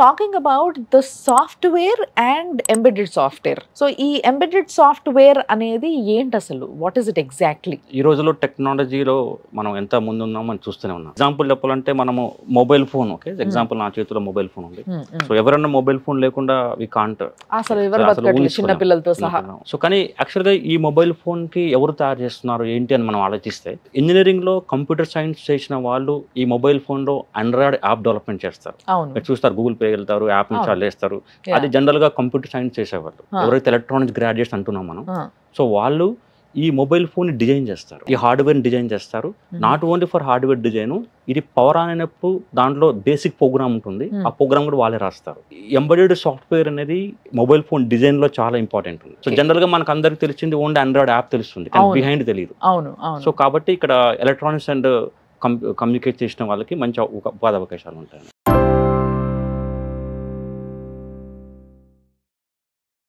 Talking about the software and embedded software. So ఈ embedded software అనేది ఏంటి అసలు? What is it exactly? ఈ రోజుల్లో టెక్నాలజీలో మనం ఎంత ముందు ఉన్నామని చూస్తూనే ఉన్నాం. ఎగ్జాంపుల్ చెప్పాలంటే మనము మొబైల్ ఫోన్, ఓకే ఎగ్జాంపుల్ నా చేతిలో మొబైల్ ఫోన్ ఉంది. సో ఎవరన్నా మొబైల్ ఫోన్ లేకుండా వి కాంట్, అసలు ఎవరు బతకట్లేదు చిన్న పిల్లలతో సహా. సో కానీ యాక్చువల్గా ఈ మొబైల్ ఫోన్ కి ఎవరు తయారు చేస్తున్నారు ఏంటి అని మనం ఆలోచిస్తే, ఇంజనీరింగ్ లో కంప్యూటర్ సైన్స్ చేసిన వాళ్ళు ఈ మొబైల్ ఫోన్ లో ఆండ్రాయిడ్ యాప్ డెవలప్మెంట్ చేస్తారు. మీరు చూస్తారు గూగుల్ పే వెళ్తారు, యాప్ ఇన్స్టాల్ చేస్తారు. అది జనరల్ గా కంప్యూటర్ సైన్స్ చేసేవాళ్ళు, ఎవరైతే ఎలక్ట్రానిక్స్ గ్రాడ్యుయేట్స్ అంటున్నాం మనం. సో వాళ్ళు ఈ మొబైల్ ఫోన్ డిజైన్ చేస్తారు, ఈ హార్డ్వేర్ డిజైన్ చేస్తారు. Not only for hardware design, ఇది పవర్ ఆన్ అయినప్పుడు దాంట్లో బేసిక్ ప్రోగ్రామ్ ఉంటుంది, ఆ ప్రోగ్రామ్ కూడా వాళ్ళే రాస్తారు. ఎంబెడెడ్ సాఫ్ట్వేర్ అనేది మొబైల్ ఫోన్ డిజైన్ లో చాలా ఇంపార్టెంట్ ఉంది. సో జనరల్ గా మనకు అందరికి తెలిసింది ఓన్లీ ఆండ్రాయిడ్ యాప్ తెలుస్తుంది, కానీ బిహైండ్ తెలియదు. సో కాబట్టి ఇక్కడ ఎలక్ట్రానిక్స్ అండ్ కమ్యూనికేట్ చేసిన వాళ్ళకి మంచి ఉపాధి అవకాశాలు ఉంటాయి.